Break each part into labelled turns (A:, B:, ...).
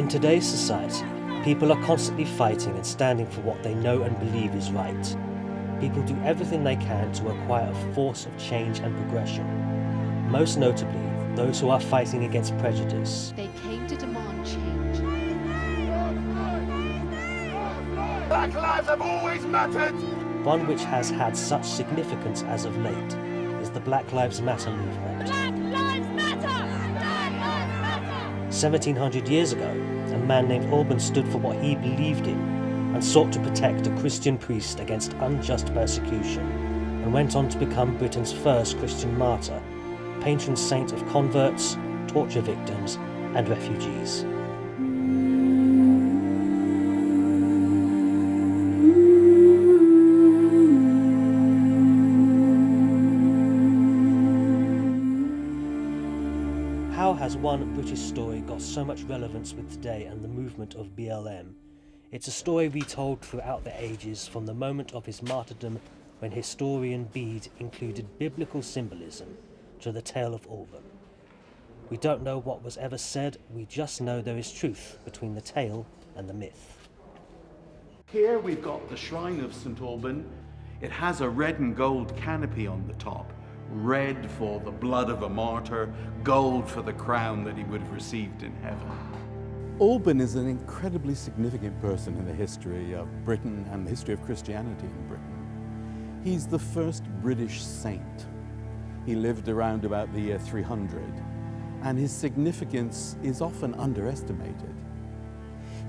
A: In today's society, people are constantly fighting and standing for what they know and believe is right. People do everything they can to acquire a force of change and progression. Most notably, those who are fighting against prejudice.
B: They came to demand change.
C: Black lives have always mattered!
A: One which has had such significance as of late is the Black Lives Matter movement.
B: Black Lives Matter! Black Lives Matter!
A: 1700 years ago, a man named Alban stood for what he believed in and sought to protect a Christian priest against unjust persecution, and went on to become Britain's first Christian martyr, patron saint of converts, torture victims, and refugees. How has one British story got so much relevance with today and the movement of BLM? It's a story retold throughout the ages, from the moment of his martyrdom, when historian Bede included biblical symbolism, to the tale of Alban. We don't know what was ever said, we just know there is truth between the tale and the myth.
D: Here we've got the shrine of St. Alban. It has a red and gold canopy on the top. Red for the blood of a martyr, gold for the crown that he would have received in heaven.
E: Alban is an incredibly significant person in the history of Britain and the history of Christianity in Britain. He's the first British saint. He lived around about the year 300, and his significance is often underestimated.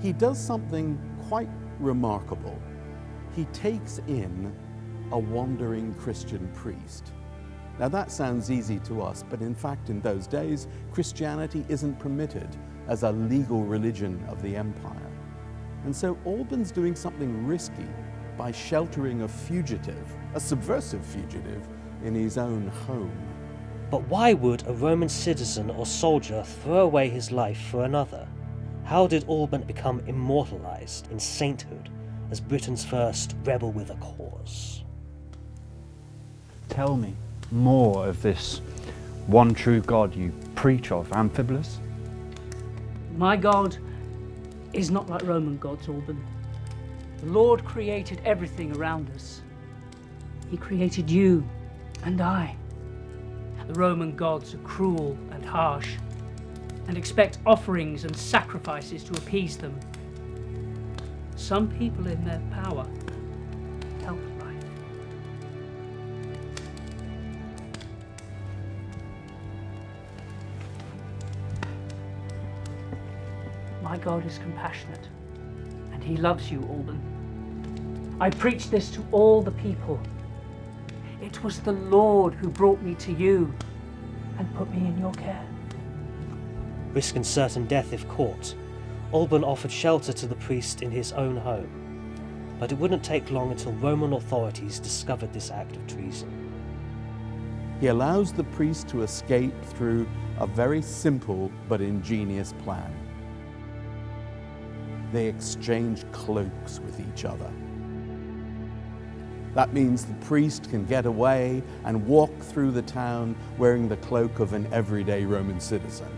E: He does something quite remarkable. He takes in a wandering Christian priest. Now that sounds easy to us, but in fact in those days, Christianity isn't permitted as a legal religion of the empire. And so Alban's doing something risky by sheltering a fugitive, a subversive fugitive, in his own home.
A: But why would a Roman citizen or soldier throw away his life for another? How did Alban become immortalized in sainthood as Britain's first rebel with a cause?
F: Tell me more of this one true God you preach of, Amphibolus.
G: My God is not like Roman gods, Alban. The Lord created everything around us. He created you and I. The Roman gods are cruel and harsh and expect offerings and sacrifices to appease them. Some people in their power help life. My God is compassionate, and he loves you, Alban. I preach this to all the people. It was the Lord who brought me to you and put me in your care.
A: Risking certain death if caught, Alban offered shelter to the priest in his own home. But it wouldn't take long until Roman authorities discovered this act of treason.
E: He allows the priest to escape through a very simple but ingenious plan. They exchange cloaks with each other. That means the priest can get away and walk through the town wearing the cloak of an everyday Roman citizen.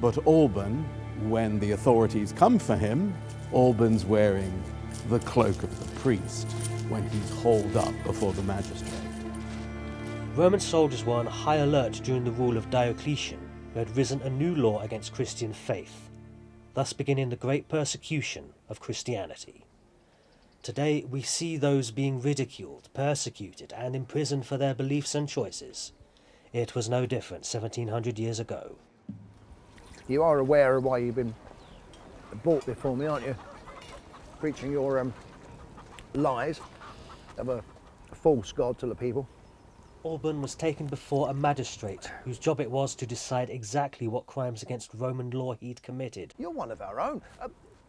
E: But Alban, when the authorities come for him, Alban's wearing the cloak of the priest when he's hauled up before the magistrate.
A: Roman soldiers were on high alert during the rule of Diocletian, who had risen a new law against Christian faith, thus beginning the great persecution of Christianity. Today we see those being ridiculed, persecuted, and imprisoned for their beliefs and choices. It was no different 1700 years ago.
H: You are aware of why you've been brought before me, aren't you? Preaching your lies of a false God to the people.
A: Alban was taken before a magistrate whose job it was to decide exactly what crimes against Roman law he'd committed.
H: You're one of our own.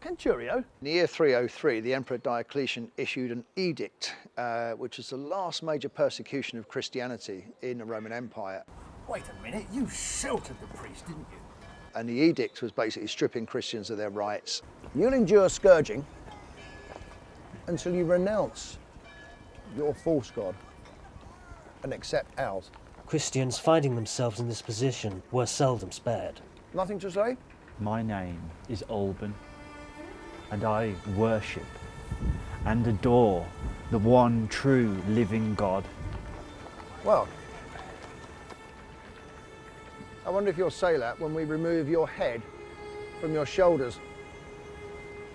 H: Centurio. In the year 303, the Emperor Diocletian issued an edict, which was the last major persecution of Christianity in the Roman Empire.
C: Wait a minute, you sheltered the priest, didn't you?
H: And the edict was basically stripping Christians of their rights. You'll endure scourging until you renounce your false God and accept ours.
A: Christians finding themselves in this position were seldom spared.
H: Nothing to say?
F: My name is Alban, and I worship and adore the one true living God.
H: Well, I wonder if you'll say that when we remove your head from your shoulders.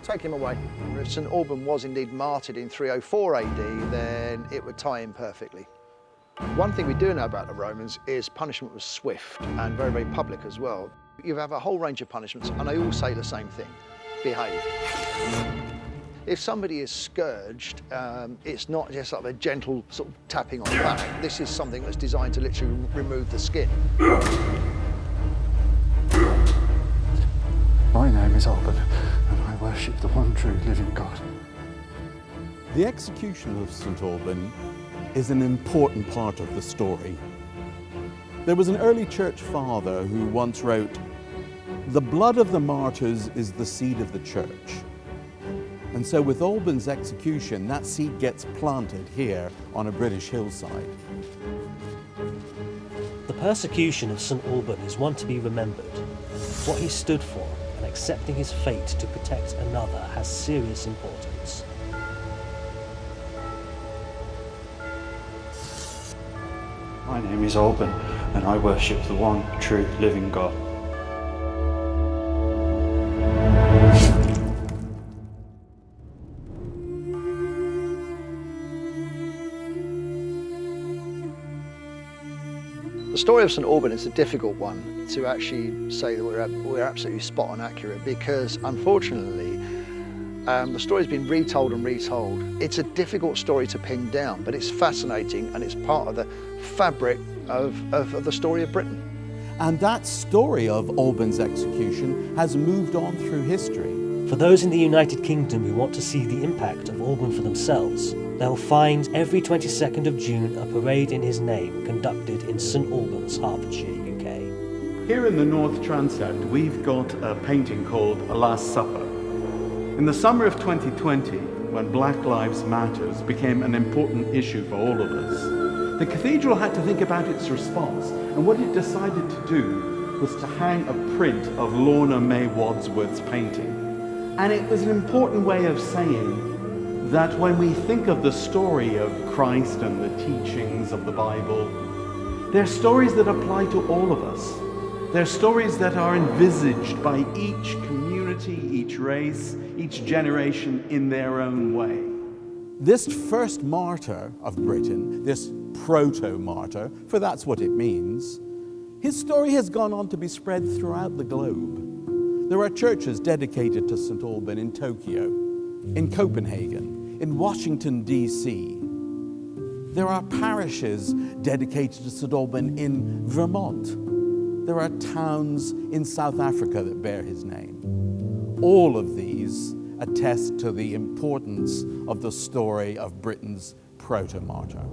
H: Take him away. If St Alban was indeed martyred in 304 AD, then it would tie in perfectly. One thing we do know about the Romans is punishment was swift and very, very public as well. You have a whole range of punishments, and they all say the same thing: behave. If somebody is scourged, it's not just like a gentle sort of tapping on the back. This is something that's designed to literally remove the skin.
I: My name is Alban, and I worship the one true living God.
E: The execution of St. Alban is an important part of the story. There was an early church father who once wrote, "The blood of the martyrs is the seed of the church." And so with Alban's execution, that seed gets planted here on a British hillside.
A: The persecution of St Alban is one to be remembered. What he stood for and accepting his fate to protect another has serious importance.
F: My name is Alban, and I worship the one true living God.
H: The story of St Alban is a difficult one to actually say that we're absolutely spot on accurate, because unfortunately the story's been retold and retold. It's a difficult story to pin down, but it's fascinating, and it's part of the fabric of the story of Britain.
E: And that story of Alban's execution has moved on through history.
A: For those in the United Kingdom who want to see the impact of Alban for themselves, they'll find every 22nd of June a parade in his name conducted in St Albans, Hertfordshire, UK.
D: Here in the North Transept, we've got a painting called A Last Supper. In the summer of 2020, when Black Lives Matters became an important issue for all of us, the cathedral had to think about its response, and what it decided to do was to hang a print of Lorna May Wadsworth's painting. And it was an important way of saying that when we think of the story of Christ and the teachings of the Bible, they're stories that apply to all of us. They're stories that are envisaged by each community, each race, each generation in their own way.
E: This first martyr of Britain, this proto-martyr, for that's what it means, his story has gone on to be spread throughout the globe. There are churches dedicated to St. Alban in Tokyo, in Copenhagen, in Washington, D.C. There are parishes dedicated to St. Alban in Vermont. There are towns in South Africa that bear his name. All of these attest to the importance of the story of Britain's proto-martyr.